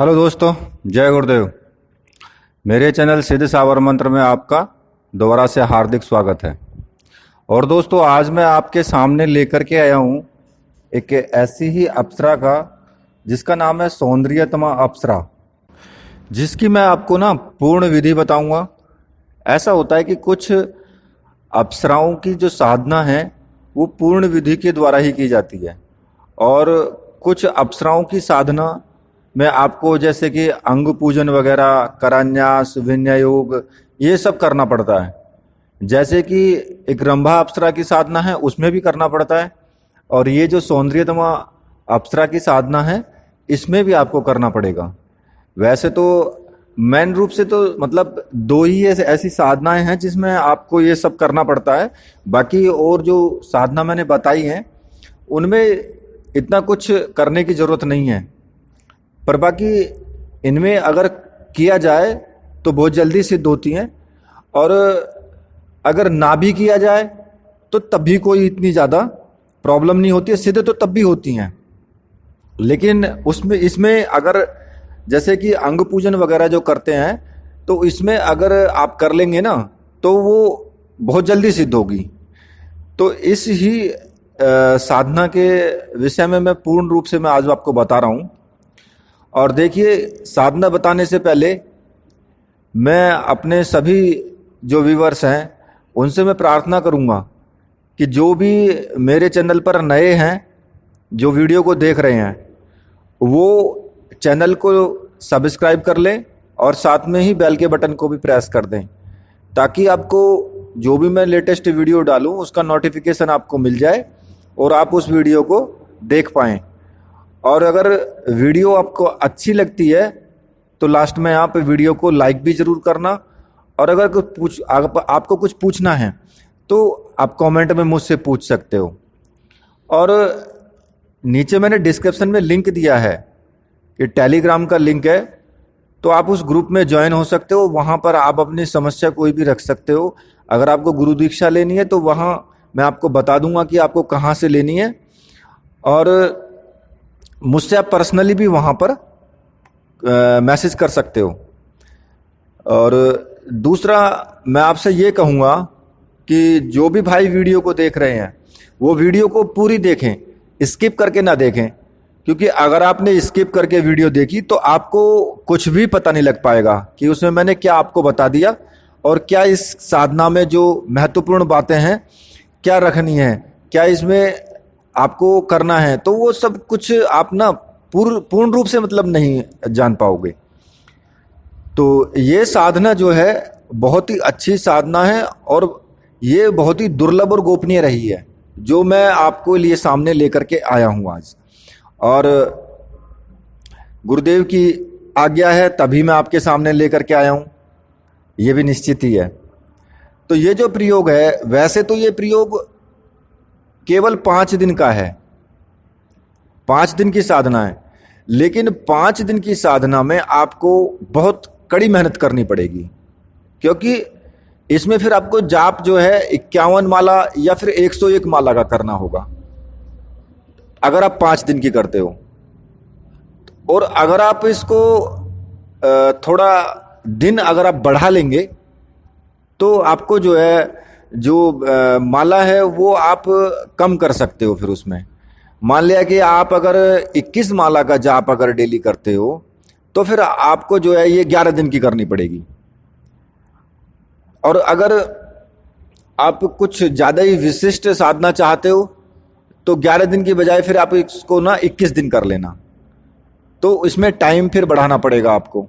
Hello दोस्तों, जय गुरुदेव। मेरे चैनल सिद्ध सावर मंत्र में आपका दोबारा से हार्दिक स्वागत है। और दोस्तों, आज मैं आपके सामने लेकर के आया हूँ एक ऐसी ही अप्सरा का जिसका नाम है सौंदर्यतमा अप्सरा, जिसकी मैं आपको ना पूर्ण विधि बताऊंगा। ऐसा होता है कि कुछ अप्सराओं की जो साधना है वो पूर्ण विधि के द्वारा ही की जाती है, और कुछ अप्सराओं की साधना में आपको जैसे कि अंग पूजन वगैरह, करान्यास, विन्यायोग, ये सब करना पड़ता है। जैसे कि एक रंभा अप्सरा की साधना है उसमें भी करना पड़ता है, और ये जो सौंदर्यतमा अप्सरा की साधना है इसमें भी आपको करना पड़ेगा। वैसे तो मेन रूप से तो मतलब दो ही ऐसी साधनाएं हैं जिसमें आपको ये सब करना पड़ता है। बाकी और जो साधना मैंने बताई हैं उनमें इतना कुछ करने की जरूरत नहीं है, पर बाकी इनमें अगर किया जाए तो बहुत जल्दी सिद्ध होती हैं, और अगर ना भी किया जाए तो तब भी कोई इतनी ज़्यादा प्रॉब्लम नहीं होती है। सिद्ध तो तब भी होती हैं, लेकिन उसमें इसमें अगर जैसे कि अंग पूजन वगैरह जो करते हैं तो इसमें अगर आप कर लेंगे ना तो वो बहुत जल्दी सिद्ध होगी। तो इस ही साधना के विषय में मैं पूर्ण रूप से मैं आज आपको बता रहा हूँ। और देखिए, साधना बताने से पहले मैं अपने सभी जो व्यूअर्स हैं उनसे मैं प्रार्थना करूंगा कि जो भी मेरे चैनल पर नए हैं, जो वीडियो को देख रहे हैं, वो चैनल को सब्सक्राइब कर लें और साथ में ही बेल के बटन को भी प्रेस कर दें, ताकि आपको जो भी मैं लेटेस्ट वीडियो डालूं उसका नोटिफिकेशन आपको मिल जाए और आप उस वीडियो को देख पाएँ। और अगर वीडियो आपको अच्छी लगती है तो लास्ट में आप वीडियो को लाइक भी ज़रूर करना, और अगर आपको कुछ पूछना है तो आप कमेंट में मुझसे पूछ सकते हो। और नीचे मैंने डिस्क्रिप्शन में लिंक दिया है कि टेलीग्राम का लिंक है, तो आप उस ग्रुप में ज्वाइन हो सकते हो। वहाँ पर आप अपनी समस्या कोई भी रख सकते हो। अगर आपको गुरु दीक्षा लेनी है तो वहाँ मैं आपको बता दूंगा कि आपको कहाँ से लेनी है, और मुझसे आप पर्सनली भी वहाँ पर मैसेज कर सकते हो। और दूसरा, मैं आपसे ये कहूँगा कि जो भी भाई वीडियो को देख रहे हैं वो वीडियो को पूरी देखें, स्किप करके ना देखें, क्योंकि अगर आपने स्किप करके वीडियो देखी तो आपको कुछ भी पता नहीं लग पाएगा कि उसमें मैंने क्या आपको बता दिया, और क्या इस साधना में जो महत्वपूर्ण बातें हैं क्या रखनी है, क्या इसमें आपको करना है, तो वो सब कुछ आप ना पूर्ण रूप से मतलब नहीं जान पाओगे। तो ये साधना जो है बहुत ही अच्छी साधना है, और ये बहुत ही दुर्लभ और गोपनीय रही है जो मैं आपको लिए सामने लेकर के आया हूँ आज। और गुरुदेव की आज्ञा है तभी मैं आपके सामने लेकर के आया हूँ, ये भी निश्चित ही है। तो ये जो प्रयोग है, वैसे तो ये प्रयोग केवल 5 दिन का है, 5 दिन की साधना है, लेकिन 5 दिन की साधना में आपको बहुत कड़ी मेहनत करनी पड़ेगी, क्योंकि इसमें फिर आपको जाप जो है 51 माला या फिर 101 माला का करना होगा अगर आप 5 दिन की करते हो। और अगर आप इसको थोड़ा दिन अगर आप बढ़ा लेंगे तो आपको जो है जो माला है वो आप कम कर सकते हो। फिर उसमें मान लिया कि आप अगर 21 माला का जाप अगर डेली करते हो तो फिर आपको जो है ये 11 दिन की करनी पड़ेगी। और अगर आप कुछ ज़्यादा ही विशिष्ट साधना चाहते हो तो 11 दिन की बजाय फिर आप इसको ना 21 दिन कर लेना। तो इसमें टाइम फिर बढ़ाना पड़ेगा आपको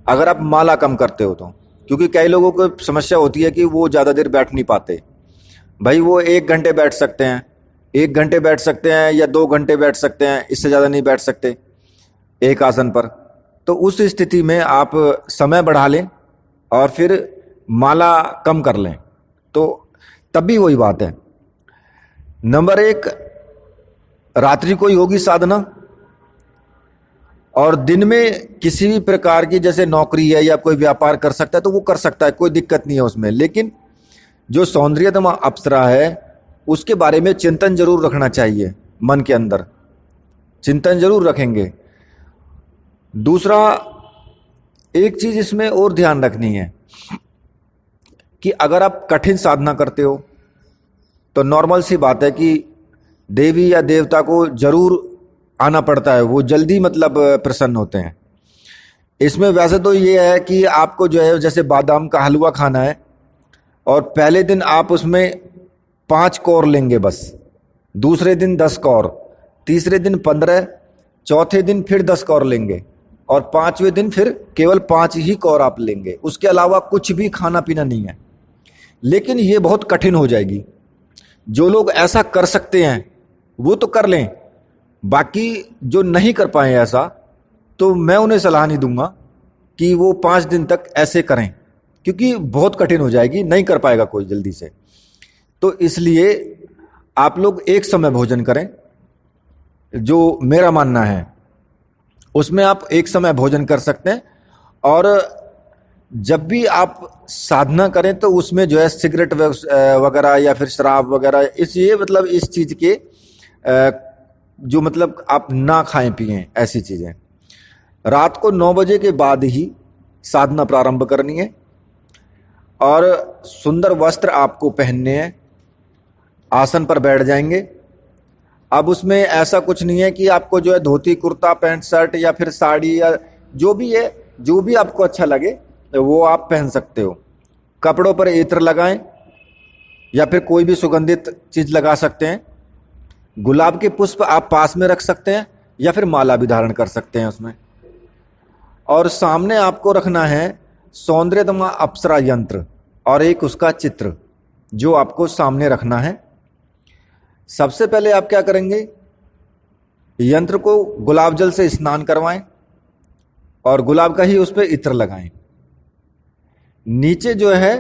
अगर आप माला कम करते हो तो, क्योंकि कई लोगों को समस्या होती है कि वो ज़्यादा देर बैठ नहीं पाते। भाई वो 1 घंटे बैठ सकते हैं, 1 घंटे बैठ सकते हैं या 2 घंटे बैठ सकते हैं, इससे ज़्यादा नहीं बैठ सकते एक आसन पर। तो उस स्थिति में आप समय बढ़ा लें और फिर माला कम कर लें, तो तब भी वही बात है। नंबर 1, रात्रि को योगी साधना, और दिन में किसी भी प्रकार की जैसे नौकरी है या कोई व्यापार कर सकता है तो वो कर सकता है, कोई दिक्कत नहीं है उसमें। लेकिन जो सौंदर्यतमा अप्सरा है उसके बारे में चिंतन जरूर रखना चाहिए, मन के अंदर चिंतन जरूर रखेंगे। दूसरा, एक चीज इसमें और ध्यान रखनी है कि अगर आप कठिन साधना करते हो तो नॉर्मल सी बात है कि देवी या देवता को जरूर आना पड़ता है, वो जल्दी मतलब प्रसन्न होते हैं। इसमें वैसे तो ये है कि आपको जो है जैसे बादाम का हलवा खाना है और पहले दिन आप उसमें 5 कौर लेंगे बस, दूसरे दिन 10 कौर, तीसरे दिन 15, चौथे दिन फिर 10 कौर लेंगे और 5वें दिन फिर केवल 5 ही कौर आप लेंगे, उसके अलावा कुछ भी खाना पीना नहीं है। लेकिन ये बहुत कठिन हो जाएगी। जो लोग ऐसा कर सकते हैं वो तो कर लें, बाकी जो नहीं कर पाए ऐसा, तो मैं उन्हें सलाह नहीं दूंगा कि वो 5 दिन तक ऐसे करें, क्योंकि बहुत कठिन हो जाएगी, नहीं कर पाएगा कोई जल्दी से। तो इसलिए आप लोग एक समय भोजन करें, जो मेरा मानना है उसमें आप एक समय भोजन कर सकते हैं। और जब भी आप साधना करें तो उसमें जो है सिगरेट वगैरह या फिर शराब वगैरह, इस ये मतलब इस चीज के जो मतलब आप ना खाएं पिएं, ऐसी चीजें। रात को 9 बजे के बाद ही साधना प्रारंभ करनी है और सुंदर वस्त्र आपको पहनने हैं, आसन पर बैठ जाएंगे। अब उसमें ऐसा कुछ नहीं है कि आपको जो है धोती कुर्ता पैंट शर्ट या फिर साड़ी या जो भी है, जो भी आपको अच्छा लगे वो आप पहन सकते हो। कपड़ों पर इत्र लगाएं या फिर कोई भी सुगंधित चीज लगा सकते हैं। गुलाब के पुष्प आप पास में रख सकते हैं या फिर माला भी धारण कर सकते हैं उसमें। और सामने आपको रखना है सौंदर्यतम अप्सरा यंत्र और एक उसका चित्र, जो आपको सामने रखना है। सबसे पहले आप क्या करेंगे, यंत्र को गुलाब जल से स्नान करवाएं और गुलाब का ही उस पर इत्र लगाएं। नीचे जो है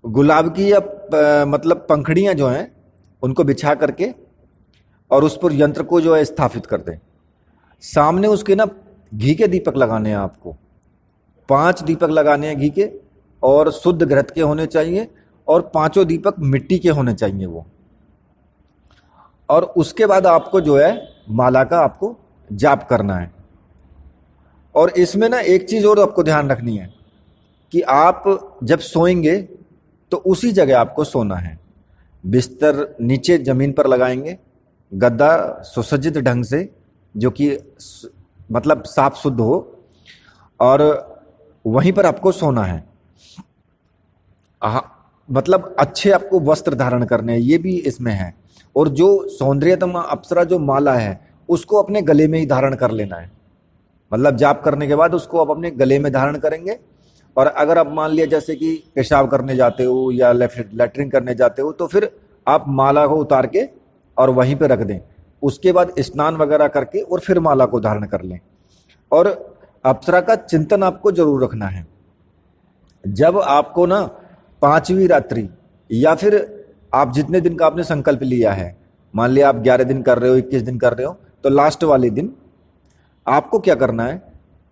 गुलाब की या मतलब पंखड़ियां जो हैं उनको बिछा करके और उस पर यंत्र को जो है स्थापित कर दें। सामने उसके ना घी के दीपक लगाने हैं आपको, 5 दीपक लगाने हैं घी के, और शुद्ध घृत के होने चाहिए और 5 दीपक मिट्टी के होने चाहिए वो। और उसके बाद आपको जो है माला का आपको जाप करना है। और इसमें ना एक चीज और आपको ध्यान रखनी है कि आप जब सोएंगे तो उसी जगह आपको सोना है। बिस्तर नीचे जमीन पर लगाएंगे, गद्दा सुसज्जित ढंग से, जो कि मतलब साफ शुद्ध हो, और वहीं पर आपको सोना है। मतलब अच्छे आपको वस्त्र धारण करने हैं, ये भी इसमें है। और जो सौंदर्यतम अप्सरा जो माला है उसको अपने गले में ही धारण कर लेना है। मतलब जाप करने के बाद उसको आप अपने गले में धारण करेंगे। और अगर आप मान लिया जैसे कि पेशाब करने जाते हो या लैट्रिन करने जाते हो तो फिर आप माला को उतार के और वहीं पे रख दें। उसके बाद स्नान वगैरह करके और फिर माला को धारण कर लें। और अप्सरा का चिंतन आपको जरूर रखना है। जब आपको ना 5वीं रात्रि या फिर आप जितने दिन का आपने संकल्प लिया है, मान लिया आप 11 दिन कर रहे हो, 21 दिन कर रहे हो, तो लास्ट वाले दिन आपको क्या करना है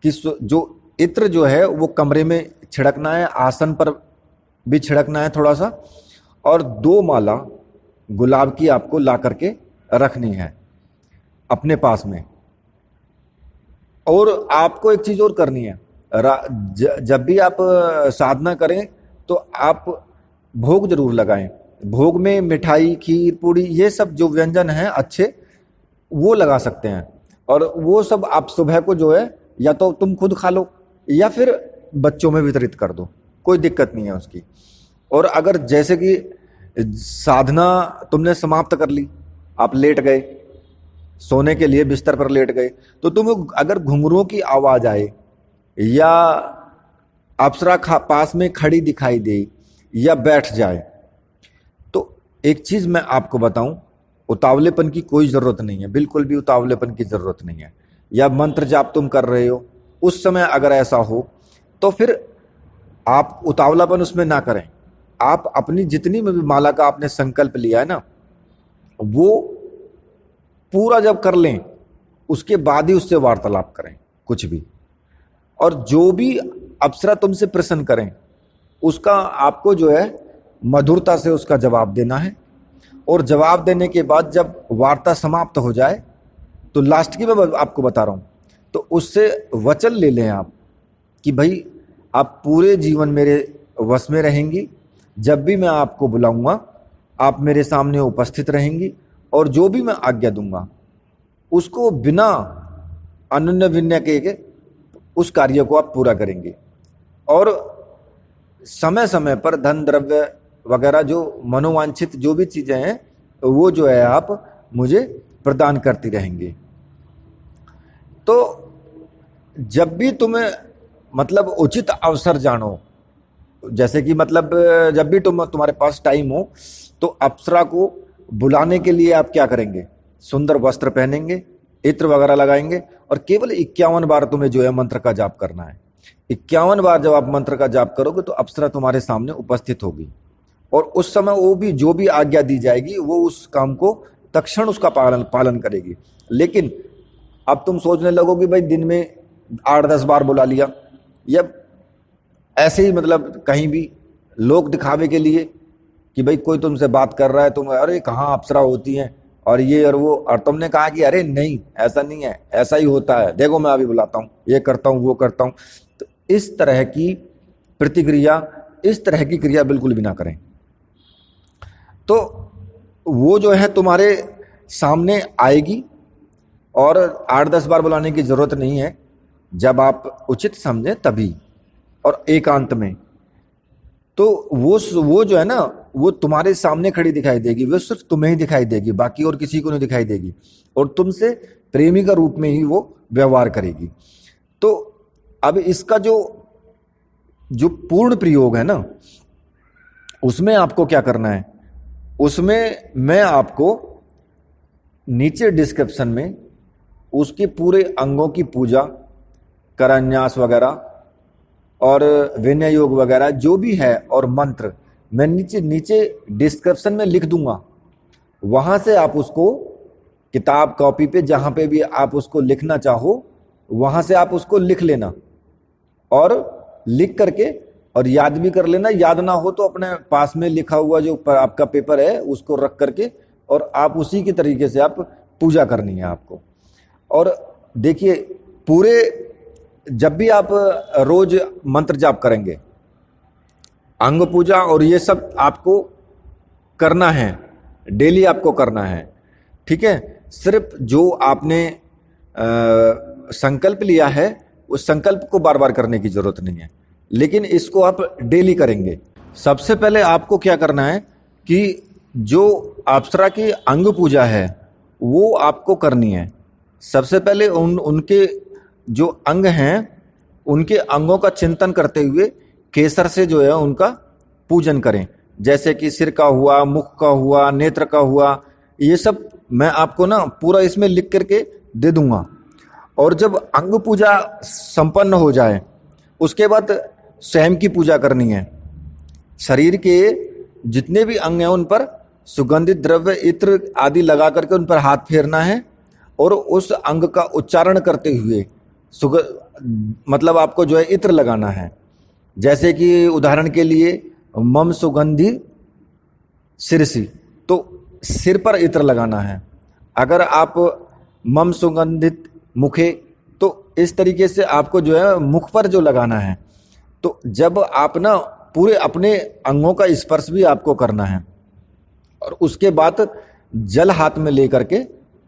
कि जो इत्र जो है वो कमरे में छिड़कना है, आसन पर भी छिड़कना है थोड़ा सा, और 2 माला गुलाब की आपको ला करके रखनी है अपने पास में। और आपको एक चीज और करनी है, जब भी आप साधना करें तो आप भोग जरूर लगाएं। भोग में मिठाई, खीर, पूड़ी, ये सब जो व्यंजन हैं अच्छे वो लगा सकते हैं। और वो सब आप सुबह को जो है या तो तुम खुद खा लो या फिर बच्चों में वितरित कर दो, कोई दिक्कत नहीं है उसकी। और अगर जैसे कि साधना तुमने समाप्त कर ली, आप लेट गए सोने के लिए, बिस्तर पर लेट गए, तो तुम अगर घुंघरुओं की आवाज आए या अप्सरा पास में खड़ी दिखाई दे या बैठ जाए, तो एक चीज मैं आपको बताऊं, उतावलेपन की कोई जरूरत नहीं है, बिल्कुल भी उतावलेपन की जरूरत नहीं है। या मंत्र जाप तुम कर रहे हो, उस समय अगर ऐसा हो तो फिर आप उतावलापन उसमें ना करें। आप अपनी जितनी भी माला का आपने संकल्प लिया है ना, वो पूरा जब कर लें उसके बाद ही उससे वार्तालाप करें कुछ भी। और जो भी अप्सरा तुमसे प्रश्न करें उसका आपको जो है मधुरता से उसका जवाब देना है। और जवाब देने के बाद जब वार्ता समाप्त हो जाए तो लास्ट की मैं आपको बता रहा हूं, तो उससे वचन ले लें आप कि भाई आप पूरे जीवन मेरे वश में रहेंगी, जब भी मैं आपको बुलाऊंगा आप मेरे सामने उपस्थित रहेंगी और जो भी मैं आज्ञा दूंगा उसको बिना अन्य विनय के उस कार्य को आप पूरा करेंगे। और समय समय पर धन द्रव्य वगैरह जो मनोवांछित जो भी चीजें हैं वो जो है आप मुझे प्रदान करती रहेंगे। तो जब भी तुम्हें मतलब उचित अवसर जानो, जैसे कि मतलब जब भी तुम्हारे पास टाइम हो तो अप्सरा को बुलाने के लिए आप क्या करेंगे, सुंदर वस्त्र पहनेंगे, इत्र वगैरह लगाएंगे और केवल 51 बार तुम्हें जो है मंत्र का जाप करना है। 51 बार जब आप मंत्र का जाप करोगे तो अप्सरा तुम्हारे सामने उपस्थित होगी और उस समय वो भी जो भी आज्ञा दी जाएगी वो उस काम को तत्क्षण उसका पालन करेगी। लेकिन अब तुम सोचने लगोगे भाई दिन में 8-10 बार बुला लिया, या ऐसे ही मतलब कहीं भी लोक दिखावे के लिए कि भाई कोई तुमसे बात कर रहा है, तुम अरे कहाँ अप्सरा होती हैं और ये और वो, और तुमने कहा कि अरे नहीं ऐसा नहीं है, ऐसा ही होता है, देखो मैं अभी बुलाता हूँ, ये करता हूँ वो करता हूँ। तो इस तरह की प्रतिक्रिया, इस तरह की क्रिया बिल्कुल भी ना करें। तो वो जो है तुम्हारे सामने आएगी और 8-10 बार बुलाने की जरूरत नहीं है, जब आप उचित समझें तभी और एकांत में। तो वो जो है ना वो तुम्हारे सामने खड़ी दिखाई देगी, वो सिर्फ तुम्हें ही दिखाई देगी, बाकी और किसी को नहीं दिखाई देगी और तुमसे प्रेमी का रूप में ही वो व्यवहार करेगी। तो अब इसका जो पूर्ण प्रयोग है ना उसमें आपको क्या करना है, उसमें मैं आपको नीचे डिस्क्रिप्शन में उसके पूरे अंगों की पूजा, करान्यास वगैरह और विनय योग वगैरह जो भी है और मंत्र मैं नीचे डिस्क्रिप्शन में लिख दूंगा। वहां से आप उसको किताब कॉपी पे जहां पे भी आप उसको लिखना चाहो वहां से आप उसको लिख लेना और लिख करके और याद भी कर लेना। याद ना हो तो अपने पास में लिखा हुआ जो आपका पेपर है उसको रख करके और आप उसी के तरीके से आप पूजा करनी है आपको। और देखिए पूरे जब भी आप रोज मंत्र जाप करेंगे, अंग पूजा और ये सब आपको करना है, डेली आपको करना है, ठीक है। सिर्फ जो आपने संकल्प लिया है उस संकल्प को बार बार करने की जरूरत नहीं है, लेकिन इसको आप डेली करेंगे। सबसे पहले आपको क्या करना है कि जो अप्सरा की अंग पूजा है वो आपको करनी है। सबसे पहले उनके जो अंग हैं उनके अंगों का चिंतन करते हुए केसर से जो है उनका पूजन करें, जैसे कि सिर का हुआ, मुख का हुआ, नेत्र का हुआ, ये सब मैं आपको ना पूरा इसमें लिख करके दे दूंगा। और जब अंग पूजा संपन्न हो जाए उसके बाद स्वयं की पूजा करनी है। शरीर के जितने भी अंग हैं उन पर सुगंधित द्रव्य इत्र आदि लगा करके उन पर हाथ फेरना है और उस अंग का उच्चारण करते हुए मतलब आपको जो है इत्र लगाना है। जैसे कि उदाहरण के लिए मम सुगंधि सिरसी, तो सिर पर इत्र लगाना है। अगर आप मम सुगंधित मुखे, तो इस तरीके से आपको जो है मुख पर जो लगाना है। तो जब आप ना पूरे अपने अंगों का स्पर्श भी आपको करना है और उसके बाद जल हाथ में लेकर के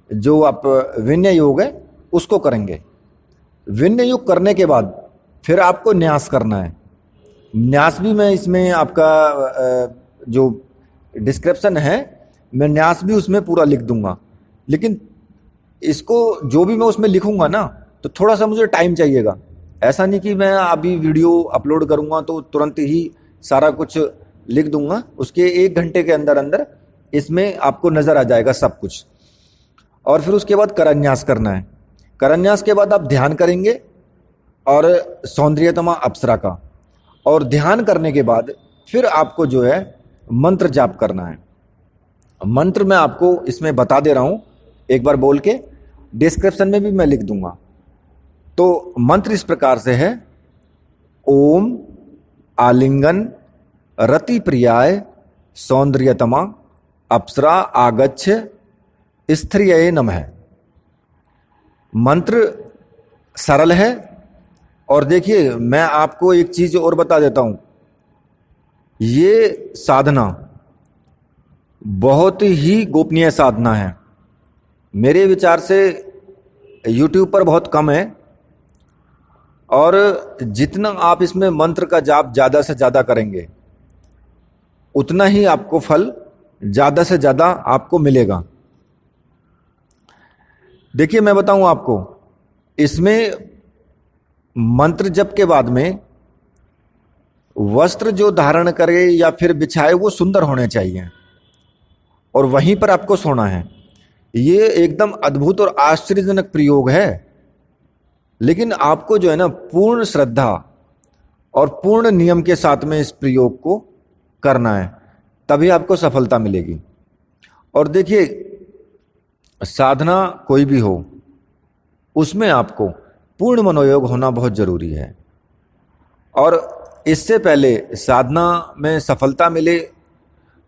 जो आप विनय योग है उसको करेंगे। विनय योग करने के बाद फिर आपको न्यास करना है। न्यास भी मैं इसमें आपका जो डिस्क्रिप्शन है मैं न्यास भी उसमें पूरा लिख दूंगा, लेकिन इसको जो भी मैं उसमें लिखूंगा ना तो थोड़ा सा मुझे टाइम चाहिएगा। ऐसा नहीं कि मैं अभी वीडियो अपलोड करूंगा तो तुरंत ही सारा कुछ लिख दूंगा, उसके 1 घंटे के अंदर अंदर इसमें आपको नजर आ जाएगा सब कुछ। और फिर उसके बाद करन्यास करना है। करन्यास के बाद आप ध्यान करेंगे और सौंदर्यतमा अप्सरा का, और ध्यान करने के बाद फिर आपको जो है मंत्र जाप करना है। मंत्र मैं आपको इसमें बता दे रहा हूं, एक बार बोल के डिस्क्रिप्शन में भी मैं लिख दूंगा। तो मंत्र इस प्रकार से है, ओम आलिंगन रति प्रियाय सौंदर्यतमा अप्सरा आगच्छ स्त्रिये नमः। मंत्र सरल है। और देखिए, मैं आपको एक चीज और बता देता हूं, ये साधना बहुत ही गोपनीय साधना है। मेरे विचार से YouTube पर बहुत कम है, और जितना आप इसमें मंत्र का जाप ज़्यादा से ज़्यादा करेंगे उतना ही आपको फल ज़्यादा से ज़्यादा आपको मिलेगा। देखिए, मैं बताऊं आपको, इसमें मंत्र जप के बाद में वस्त्र जो धारण करे या फिर बिछाए वो सुंदर होने चाहिए, और वहीं पर आपको सोना है। ये एकदम अद्भुत और आश्चर्यजनक प्रयोग है, लेकिन आपको जो है ना पूर्ण श्रद्धा और पूर्ण नियम के साथ में इस प्रयोग को करना है, तभी आपको सफलता मिलेगी। और देखिए, साधना कोई भी हो उसमें आपको पूर्ण मनोयोग होना बहुत जरूरी है। और इससे पहले साधना में सफलता मिले,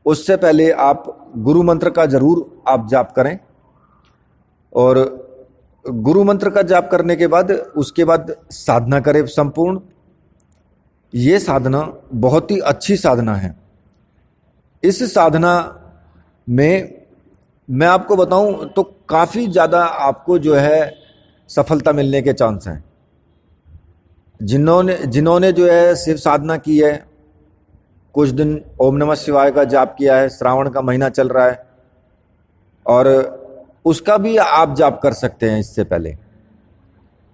उससे पहले आप गुरु मंत्र का जरूर आप जाप करें, और गुरु मंत्र का जाप करने के बाद उसके बाद साधना करें संपूर्ण। ये साधना बहुत ही अच्छी साधना है। इस साधना में मैं आपको बताऊं तो काफ़ी ज़्यादा आपको जो है सफलता मिलने के चांस हैं। जिन्होंने जो है शिव साधना की है, कुछ दिन ओम नमः शिवाय का जाप किया है, श्रावण का महीना चल रहा है, और उसका भी आप जाप कर सकते हैं इससे पहले।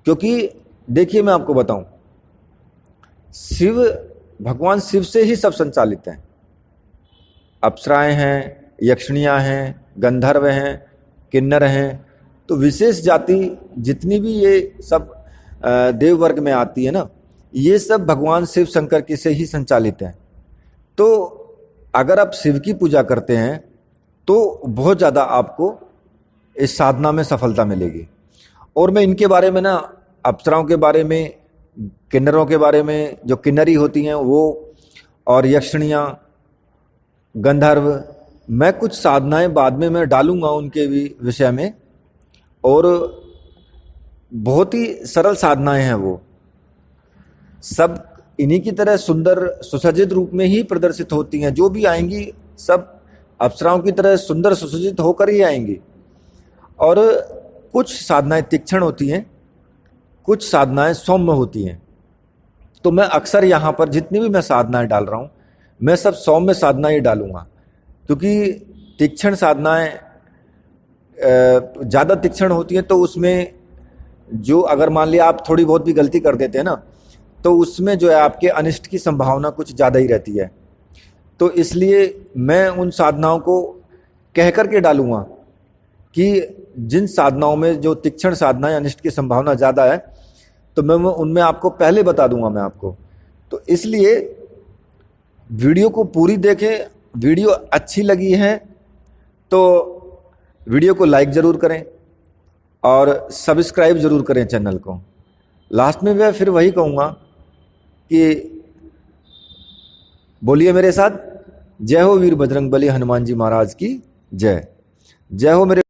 क्योंकि देखिए, मैं आपको बताऊं, भगवान शिव से ही सब संचालित हैं। अप्सराएं हैं, यक्षिणियां हैं, गंधर्व हैं, किन्नर हैं। तो विशेष जाति जितनी भी ये सब देव वर्ग में आती है ना, ये सब भगवान शिव शंकर की से ही संचालित हैं। तो अगर आप शिव की पूजा करते हैं तो बहुत ज़्यादा आपको इस साधना में सफलता मिलेगी। और मैं इनके बारे में ना, अप्सराओं के बारे में, किन्नरों के बारे में, जो किन्नरी होती हैं वो, और यक्षिणियाँ, गंधर्व, मैं कुछ साधनाएं बाद में मैं डालूंगा उनके भी विषय में। और बहुत ही सरल साधनाएं हैं, वो सब इन्हीं की तरह सुंदर सुसज्जित रूप में ही प्रदर्शित होती हैं। जो भी आएंगी सब अप्सराओं की तरह सुंदर सुसज्जित होकर ही आएंगी। और कुछ साधनाएं तीक्ष्ण होती हैं, कुछ साधनाएं सौम्य होती हैं। तो मैं अक्सर यहाँ पर जितनी भी मैं साधनाएं डाल रहा हूँ, मैं सब सौम्य साधनाएं ही डालूंगा, क्योंकि तीक्ष्ण साधनाएं ज़्यादा तीक्ष्ण होती हैं। तो उसमें जो अगर मान लिया आप थोड़ी बहुत भी गलती कर देते हैं ना, तो उसमें जो है आपके अनिष्ट की संभावना कुछ ज़्यादा ही रहती है। तो इसलिए मैं उन साधनाओं को कह करके डालूंगा कि जिन साधनाओं में जो तीक्ष्ण साधनाएं अनिष्ट की संभावना ज़्यादा है, तो मैं उनमें आपको पहले बता दूंगा मैं आपको। तो इसलिए वीडियो को पूरी देखें। वीडियो अच्छी लगी है तो वीडियो को लाइक ज़रूर करें और सब्सक्राइब ज़रूर करें चैनल को। लास्ट में मैं फिर वही कहूँगा कि बोलिए मेरे साथ, जय हो वीर बजरंगबली हनुमान जी महाराज की जय। जय हो मेरे